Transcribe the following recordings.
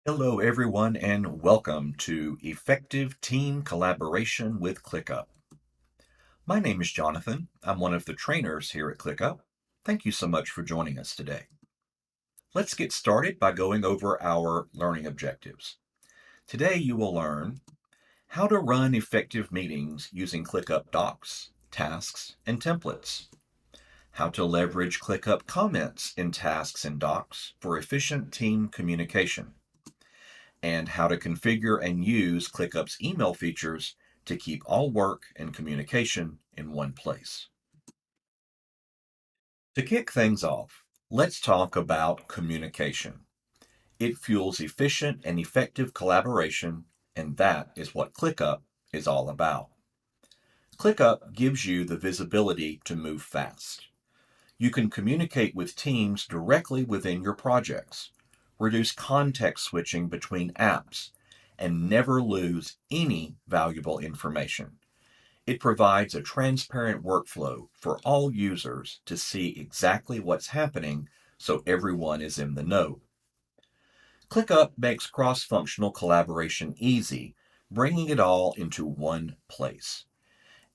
Hello, everyone, and welcome to Effective Team Collaboration with ClickUp. My name is Jonathan. I'm one of the trainers here at ClickUp. Thank you so much for joining us today. Let's get started by going over our learning objectives. Today, you will learn how to run effective meetings using ClickUp Docs, tasks, and templates, how to leverage ClickUp comments in tasks and docs for efficient team communication, and how to configure and use ClickUp's email features to keep all work and communication in one place. To kick things off, let's talk about communication. It fuels efficient and effective collaboration, and that is what ClickUp is all about. ClickUp gives you the visibility to move fast. You can communicate with teams directly within your projects, reduce context switching between apps, and never lose any valuable information. It provides a transparent workflow for all users to see exactly what's happening so everyone is in the know. ClickUp makes cross-functional collaboration easy, bringing it all into one place.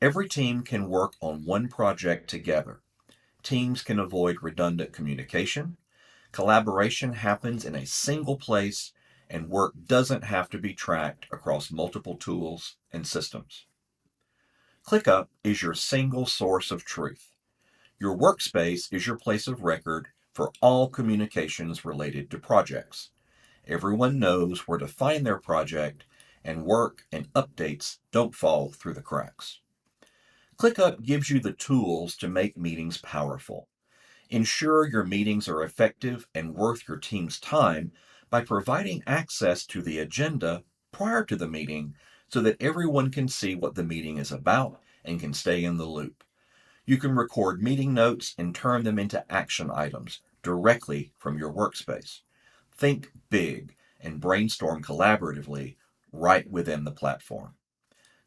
Every team can work on one project together. Teams can avoid redundant communication. Collaboration happens in a single place, and work doesn't have to be tracked across multiple tools and systems. ClickUp is your single source of truth. Your workspace is your place of record for all communications related to projects. Everyone knows where to find their project, and work and updates don't fall through the cracks. ClickUp gives you the tools to make meetings powerful. Ensure your meetings are effective and worth your team's time by providing access to the agenda prior to the meeting so that everyone can see what the meeting is about and can stay in the loop. You can record meeting notes and turn them into action items directly from your workspace. Think big and brainstorm collaboratively right within the platform.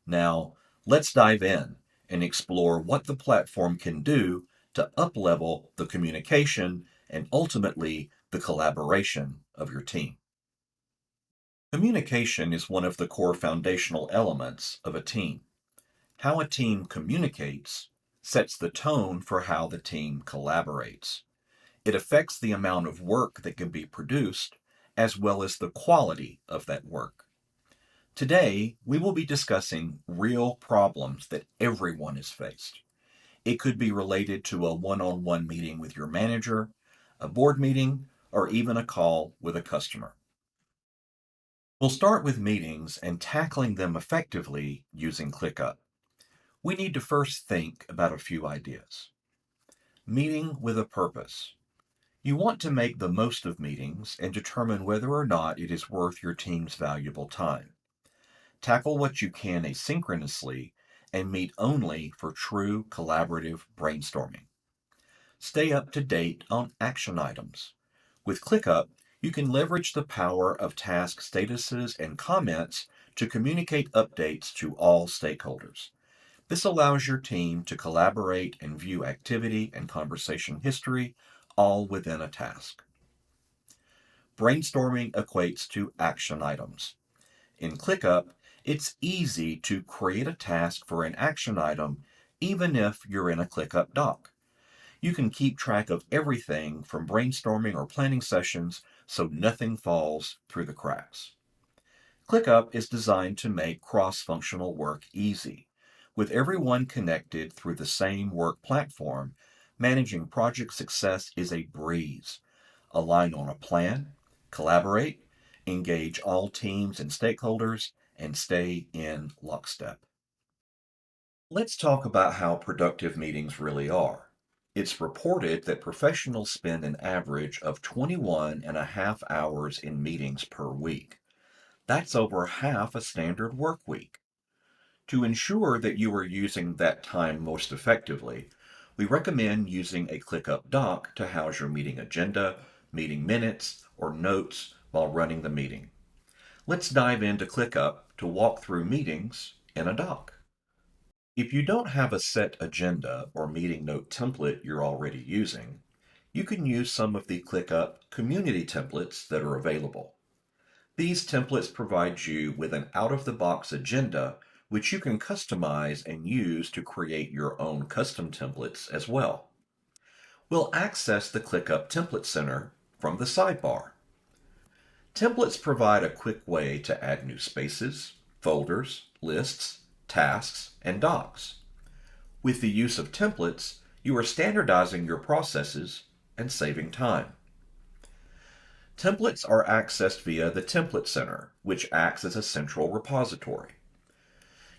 Now, let's dive in and explore what the platform can do to uplevel the communication and ultimately the collaboration of your team. Communication is one of the core foundational elements of a team. How a team communicates sets the tone for how the team collaborates. It affects the amount of work that can be produced as well as the quality of that work. Today, we will be discussing real problems that everyone has faced. It could be related to a one-on-one meeting with your manager, a board meeting, or even a call with a customer. We'll start with meetings and tackling them effectively using ClickUp. We need to first think about a few ideas. Meeting with a purpose. You want to make the most of meetings and determine whether or not it is worth your team's valuable time. Tackle what you can asynchronously and meet only for true collaborative brainstorming. Stay up to date on action items. With ClickUp, you can leverage the power of task statuses and comments to communicate updates to all stakeholders. This allows your team to collaborate and view activity and conversation history all within a task. Brainstorming equates to action items. In ClickUp, it's easy to create a task for an action item even if you're in a ClickUp doc. You can keep track of everything from brainstorming or planning sessions so nothing falls through the cracks. ClickUp is designed to make cross-functional work easy. With everyone connected through the same work platform, managing project success is a breeze. Align on a plan, collaborate, engage all teams and stakeholders, and stay in lockstep. Let's talk about how productive meetings really are. It's reported that professionals spend an average of 21 and a half hours in meetings per week. That's over half a standard work week. To ensure that you are using that time most effectively, we recommend using a ClickUp doc to house your meeting agenda, meeting minutes, or notes while running the meeting. Let's dive into ClickUp to walk through meetings in a doc. If you don't have a set agenda or meeting note template you're already using, you can use some of the ClickUp community templates that are available. These templates provide you with an out-of-the-box agenda, which you can customize and use to create your own custom templates as well. We'll access the ClickUp Template Center from the sidebar. Templates provide a quick way to add new spaces, folders, lists, tasks, and docs. With the use of templates, you are standardizing your processes and saving time. Templates are accessed via the Template Center, which acts as a central repository.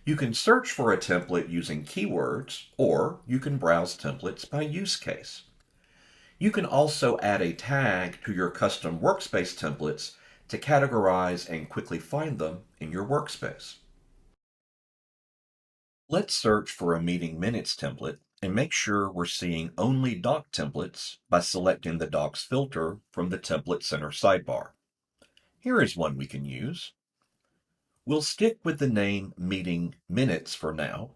You can search for a template using keywords, or you can browse templates by use case. You can also add a tag to your custom workspace templates to categorize and quickly find them in your workspace. Let's search for a meeting minutes template and make sure we're seeing only doc templates by selecting the Docs filter from the Template Center sidebar. Here is one we can use. We'll stick with the name Meeting Minutes for now,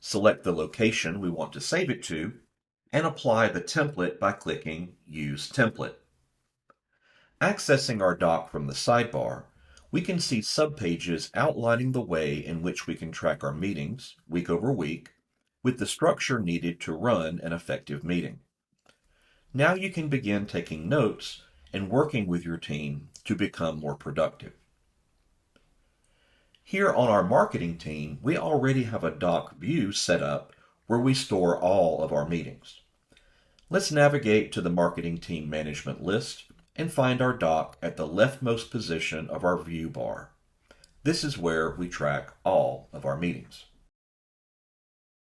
select the location we want to save it to, and apply the template by clicking Use Template. Accessing our doc from the sidebar, we can see subpages outlining the way in which we can track our meetings week over week with the structure needed to run an effective meeting. Now you can begin taking notes and working with your team to become more productive. Here on our marketing team, we already have a doc view set up where we store all of our meetings. Let's navigate to the marketing team management list and find our doc at the leftmost position of our view bar. This is where we track all of our meetings.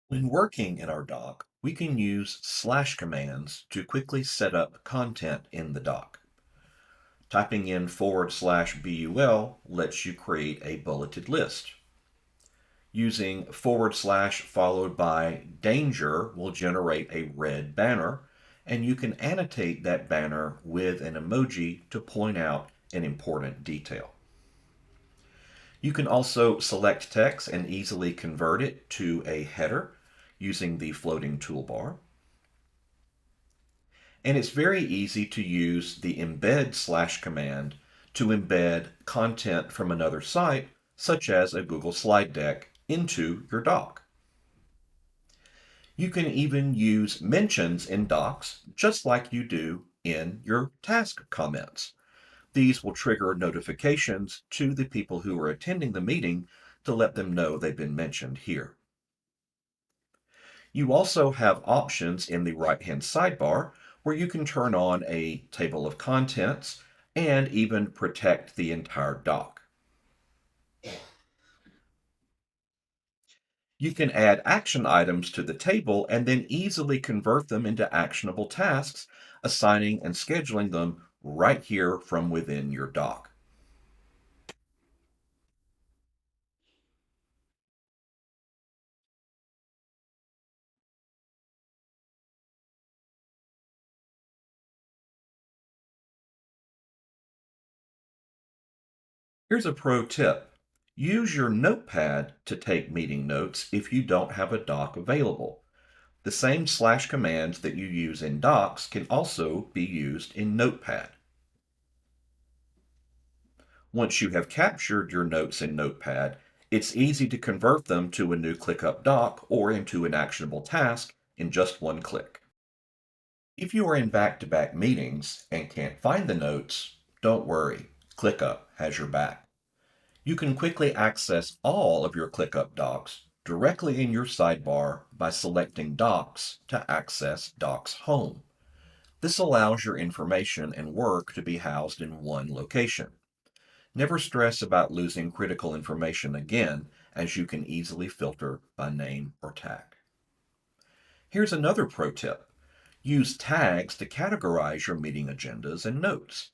When working in our doc, we can use slash commands to quickly set up content in the doc. Typing in /BUL lets you create a bulleted list. Using / followed by danger will generate a red banner, and you can annotate that banner with an emoji to point out an important detail. You can also select text and easily convert it to a header using the floating toolbar. And it's very easy to use the embed / command to embed content from another site, such as a Google slide deck, into your doc. You can even use mentions in docs just like you do in your task comments. These will trigger notifications to the people who are attending the meeting to let them know they've been mentioned here. You also have options in the right-hand sidebar where you can turn on a table of contents and even protect the entire doc. You can add action items to the table and then easily convert them into actionable tasks, assigning and scheduling them right here from within your doc. Here's a pro tip. Use your notepad to take meeting notes if you don't have a doc available. The same / commands that you use in docs can also be used in Notepad. Once you have captured your notes in Notepad, it's easy to convert them to a new ClickUp doc or into an actionable task in just one click. If you are in back-to-back meetings and can't find the notes, don't worry, ClickUp has your back. You can quickly access all of your ClickUp docs directly in your sidebar by selecting Docs to access Docs Home. This allows your information and work to be housed in one location. Never stress about losing critical information again, as you can easily filter by name or tag. Here's another pro tip. Use tags to categorize your meeting agendas and notes.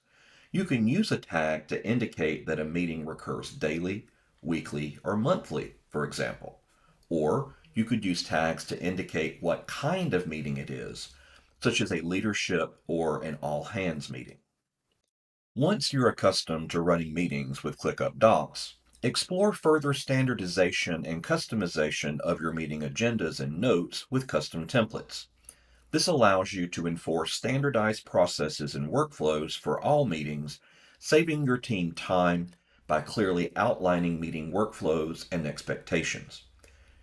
You can use a tag to indicate that a meeting recurs daily, weekly, or monthly, for example. Or you could use tags to indicate what kind of meeting it is, such as a leadership or an all-hands meeting. Once you're accustomed to running meetings with ClickUp Docs, explore further standardization and customization of your meeting agendas and notes with custom templates. This allows you to enforce standardized processes and workflows for all meetings, saving your team time by clearly outlining meeting workflows and expectations.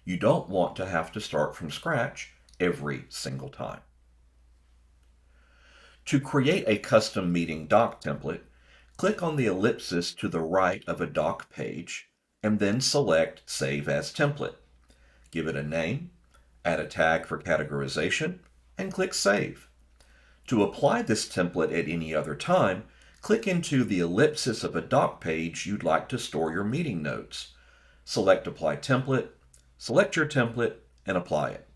You don't want to have to start from scratch every single time. To create a custom meeting doc template, click on the ellipsis to the right of a doc page and then select Save as Template. Give it a name, add a tag for categorization, and click Save. To apply this template at any other time, click into the ellipsis of a doc page you'd like to store your meeting notes. Select Apply Template, select your template, and apply it.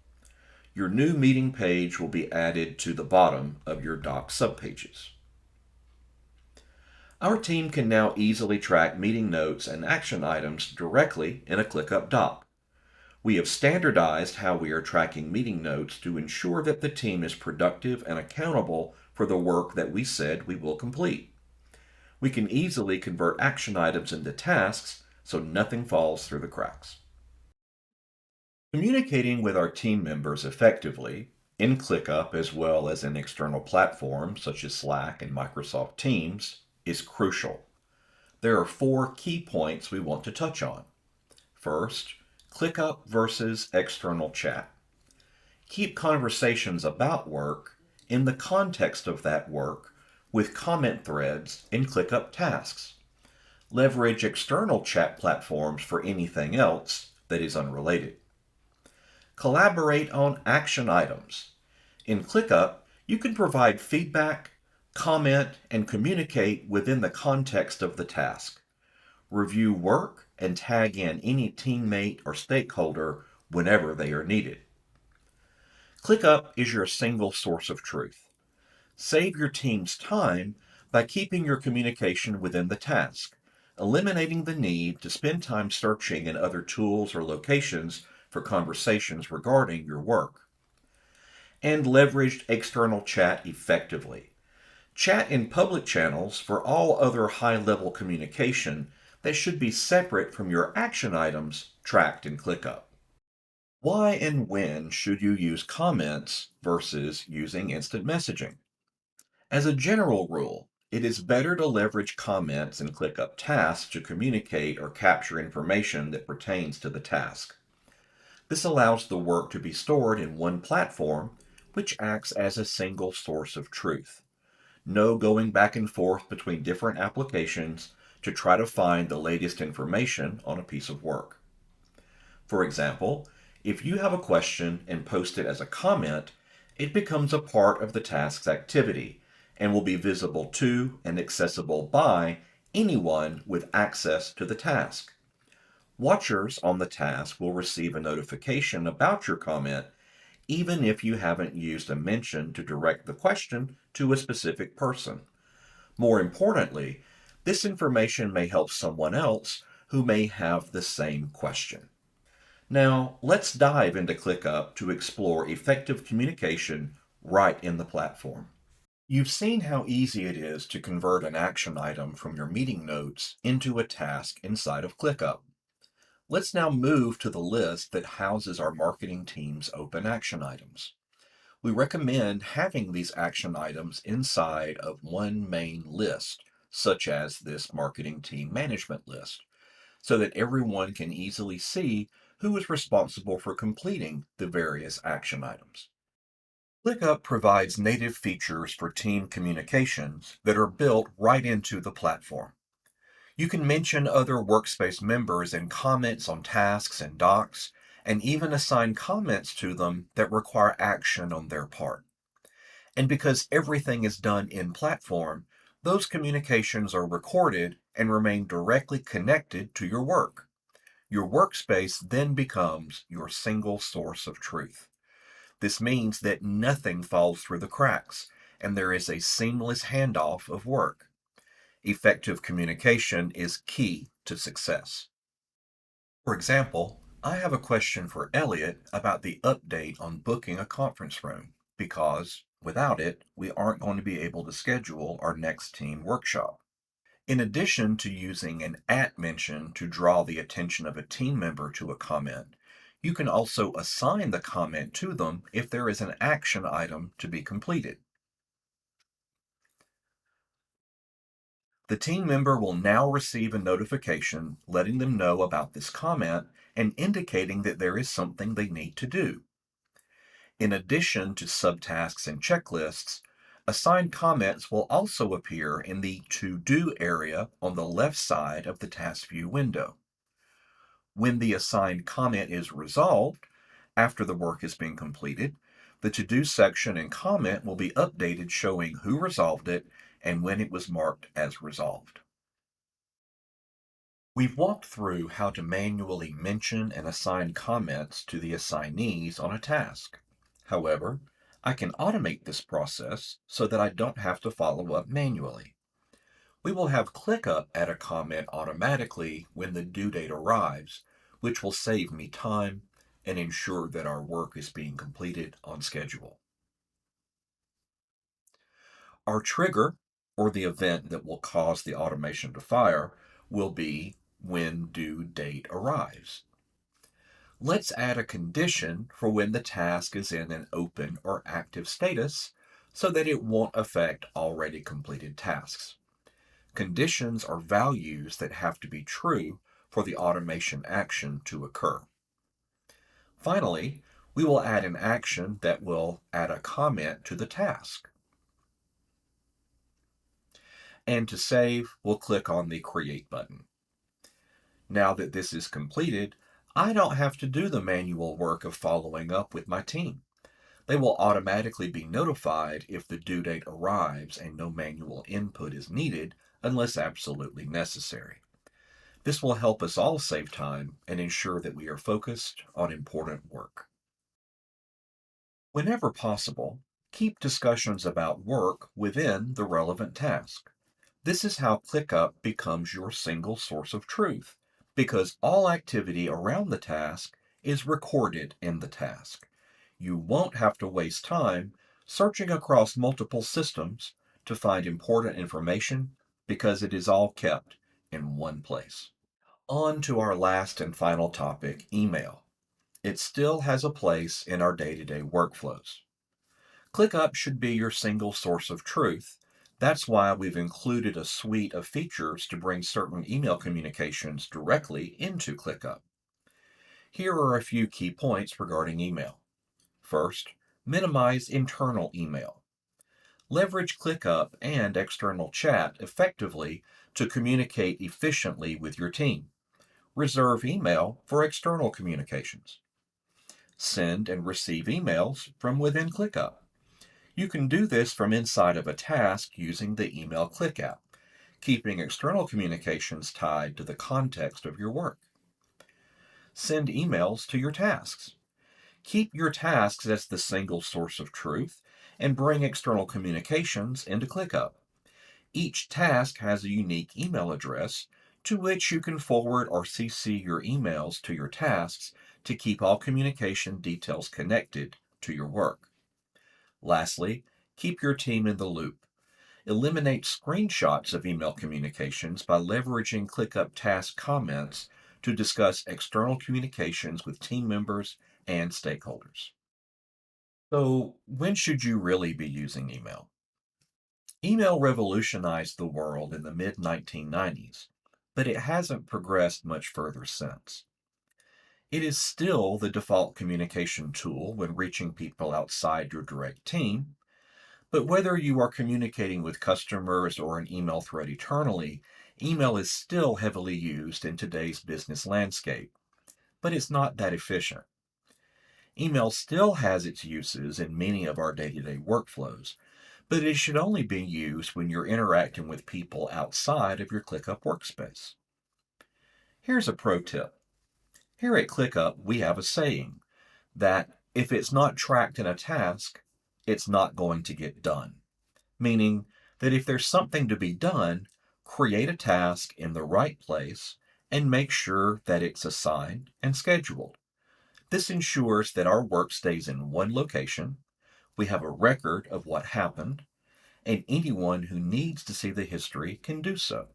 Your new meeting page will be added to the bottom of your doc subpages. Our team can now easily track meeting notes and action items directly in a ClickUp Doc. We have standardized how we are tracking meeting notes to ensure that the team is productive and accountable for the work that we said we will complete. We can easily convert action items into tasks so nothing falls through the cracks. Communicating with our team members effectively, in ClickUp as well as in external platforms such as Slack and Microsoft Teams, is crucial. There are 4 key points we want to touch on. First, ClickUp versus external chat. Keep conversations about work in the context of that work with comment threads in ClickUp tasks. Leverage external chat platforms for anything else that is unrelated. Collaborate on action items. In ClickUp, you can provide feedback, comment, and communicate within the context of the task. Review work and tag in any teammate or stakeholder whenever they are needed. ClickUp is your single source of truth. Save your team's time by keeping your communication within the task, eliminating the need to spend time searching in other tools or locations for conversations regarding your work. And leveraged external chat effectively. Chat in public channels for all other high-level communication that should be separate from your action items tracked in ClickUp. Why and when should you use comments versus using instant messaging? As a general rule, it is better to leverage comments in ClickUp tasks to communicate or capture information that pertains to the task. This allows the work to be stored in one platform, which acts as a single source of truth. No going back and forth between different applications to try to find the latest information on a piece of work. For example, if you have a question and post it as a comment, it becomes a part of the task's activity and will be visible to and accessible by anyone with access to the task. Watchers on the task will receive a notification about your comment even if you haven't used a mention to direct the question to a specific person. More importantly, this information may help someone else who may have the same question. Now, let's dive into ClickUp to explore effective communication right in the platform. You've seen how easy it is to convert an action item from your meeting notes into a task inside of ClickUp. Let's now move to the list that houses our marketing team's open action items. We recommend having these action items inside of one main list, such as this marketing team management list, so that everyone can easily see who is responsible for completing the various action items. ClickUp provides native features for team communications that are built right into the platform. You can mention other workspace members in comments on tasks and docs, and even assign comments to them that require action on their part. And because everything is done in platform, those communications are recorded and remain directly connected to your work. Your workspace then becomes your single source of truth. This means that nothing falls through the cracks, and there is a seamless handoff of work. Effective communication is key to success. For example, I have a question for Elliot about the update on booking a conference room, because without it, we aren't going to be able to schedule our next team workshop. In addition to using an @ mention to draw the attention of a team member to a comment, you can also assign the comment to them if there is an action item to be completed. The team member will now receive a notification letting them know about this comment and indicating that there is something they need to do. In addition to subtasks and checklists, assigned comments will also appear in the To Do area on the left side of the task view window. When the assigned comment is resolved, after the work has been completed, the To Do section and comment will be updated showing who resolved it and when it was marked as resolved. We've walked through how to manually mention and assign comments to the assignees on a task. However, I can automate this process so that I don't have to follow up manually. We will have ClickUp add a comment automatically when the due date arrives, which will save me time and ensure that our work is being completed on schedule. Our trigger, or the event that will cause the automation to fire, will be when due date arrives. Let's add a condition for when the task is in an open or active status so that it won't affect already completed tasks. Conditions are values that have to be true for the automation action to occur. Finally, we will add an action that will add a comment to the task. And to save, we'll click on the Create button. Now that this is completed, I don't have to do the manual work of following up with my team. They will automatically be notified if the due date arrives and no manual input is needed unless absolutely necessary. This will help us all save time and ensure that we are focused on important work. Whenever possible, keep discussions about work within the relevant task. This is how ClickUp becomes your single source of truth, because all activity around the task is recorded in the task. You won't have to waste time searching across multiple systems to find important information because it is all kept in one place. On to our last and final topic, email. It still has a place in our day-to-day workflows. ClickUp should be your single source of truth. That's why we've included a suite of features to bring certain email communications directly into ClickUp. Here are a few key points regarding email. First, minimize internal email. Leverage ClickUp and external chat effectively to communicate efficiently with your team. Reserve email for external communications. Send and receive emails from within ClickUp. You can do this from inside of a task using the Email Click app, keeping external communications tied to the context of your work. Send emails to your tasks. Keep your tasks as the single source of truth and bring external communications into ClickUp. Each task has a unique email address to which you can forward or CC your emails to your tasks to keep all communication details connected to your work. Lastly, keep your team in the loop. Eliminate screenshots of email communications by leveraging ClickUp task comments to discuss external communications with team members and stakeholders. So, when should you really be using email? Email revolutionized the world in the mid 1990s, but it hasn't progressed much further since. It is still the default communication tool when reaching people outside your direct team, but whether you are communicating with customers or an email thread eternally, email is still heavily used in today's business landscape, but it's not that efficient. Email still has its uses in many of our day-to-day workflows, but it should only be used when you're interacting with people outside of your ClickUp workspace. Here's a pro tip. Here at ClickUp, we have a saying that if it's not tracked in a task, it's not going to get done. Meaning that if there's something to be done, create a task in the right place and make sure that it's assigned and scheduled. This ensures that our work stays in one location, we have a record of what happened, and anyone who needs to see the history can do so.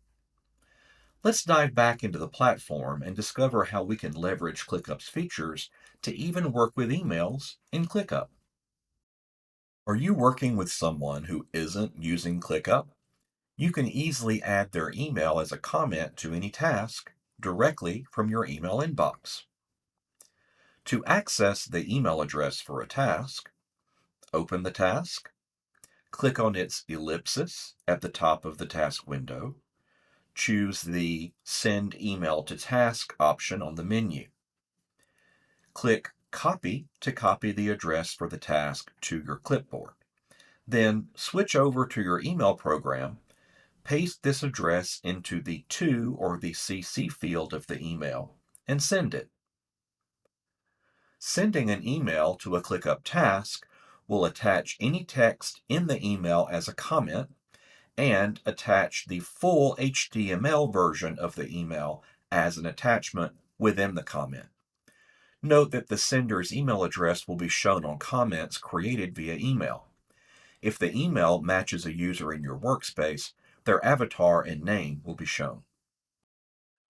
Let's dive back into the platform and discover how we can leverage ClickUp's features to even work with emails in ClickUp. Are you working with someone who isn't using ClickUp? You can easily add their email as a comment to any task directly from your email inbox. To access the email address for a task, open the task, click on its ellipsis at the top of the task window, choose the Send Email to Task option on the menu. Click Copy to copy the address for the task to your clipboard. Then switch over to your email program, paste this address into the To or the CC field of the email, and send it. Sending an email to a ClickUp task will attach any text in the email as a comment and attach the full HTML version of the email as an attachment within the comment. Note that the sender's email address will be shown on comments created via email. If the email matches a user in your workspace, their avatar and name will be shown.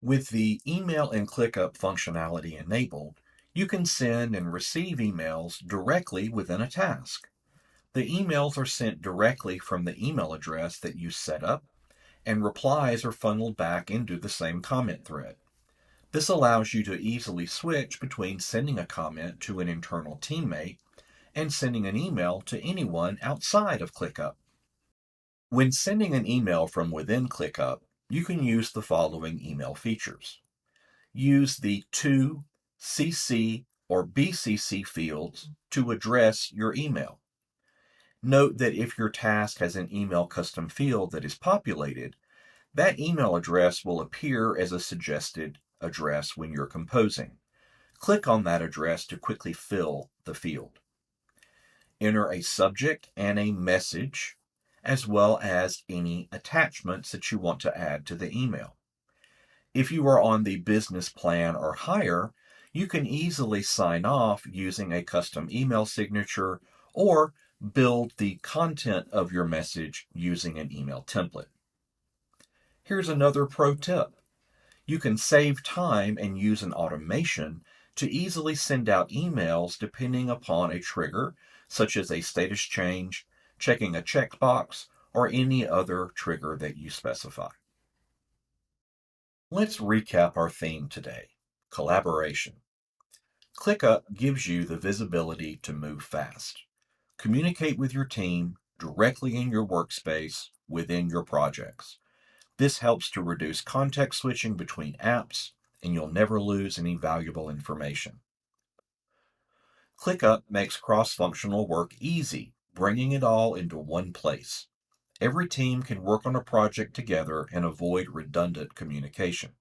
With the Email and ClickUp functionality enabled, you can send and receive emails directly within a task. The emails are sent directly from the email address that you set up, and replies are funneled back into the same comment thread. This allows you to easily switch between sending a comment to an internal teammate and sending an email to anyone outside of ClickUp. When sending an email from within ClickUp, you can use the following email features. Use the To, CC, or BCC fields to address your email. Note that if your task has an email custom field that is populated, that email address will appear as a suggested address when you're composing. Click on that address to quickly fill the field. Enter a subject and a message, as well as any attachments that you want to add to the email. If you are on the business plan or higher, you can easily sign off using a custom email signature or build the content of your message using an email template. Here's another pro tip. You can save time and use an automation to easily send out emails depending upon a trigger, such as a status change, checking a checkbox, or any other trigger that you specify. Let's recap our theme today, collaboration. ClickUp gives you the visibility to move fast. Communicate with your team directly in your workspace within your projects. This helps to reduce context switching between apps, and you'll never lose any valuable information. ClickUp makes cross-functional work easy, bringing it all into one place. Every team can work on a project together and avoid redundant communication.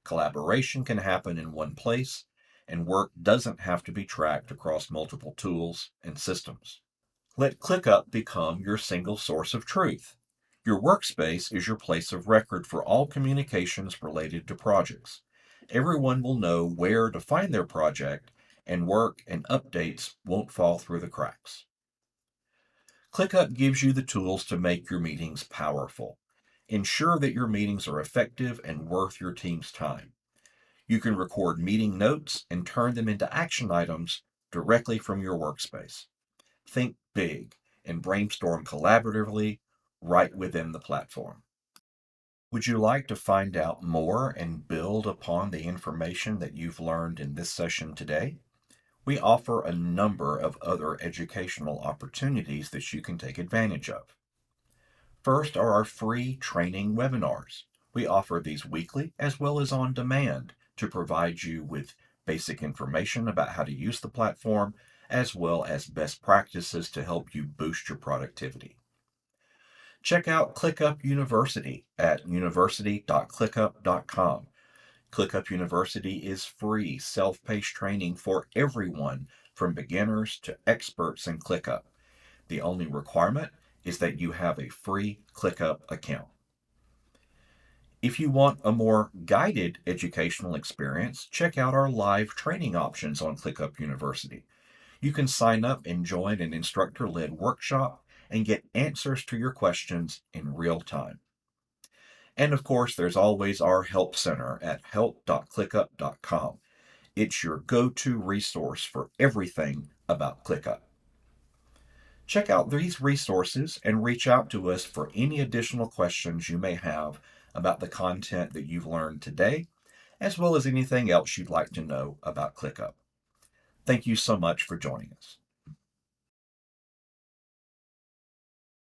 Collaboration can happen in one place, and work doesn't have to be tracked across multiple tools and systems. Let ClickUp become your single source of truth. Your workspace is your place of record for all communications related to projects. Everyone will know where to find their project, and work and updates won't fall through the cracks. ClickUp gives you the tools to make your meetings powerful. Ensure that your meetings are effective and worth your team's time. You can record meeting notes and turn them into action items directly from your workspace. Think big and brainstorm collaboratively right within the platform. Would you like to find out more and build upon the information that you've learned in this session today? We offer a number of other educational opportunities that you can take advantage of. First are our free training webinars. We offer these weekly as well as on demand to provide you with basic information about how to use the platform, as well as best practices to help you boost your productivity. Check out ClickUp University at university.clickup.com. ClickUp University is free, self-paced training for everyone from beginners to experts in ClickUp. The only requirement is that you have a free ClickUp account. If you want a more guided educational experience, check out our live training options on ClickUp University. You can sign up and join an instructor-led workshop and get answers to your questions in real time. And of course, there's always our Help Center at help.clickup.com. It's your go-to resource for everything about ClickUp. Check out these resources and reach out to us for any additional questions you may have about the content that you've learned today, as well as anything else you'd like to know about ClickUp. Thank you so much for joining us.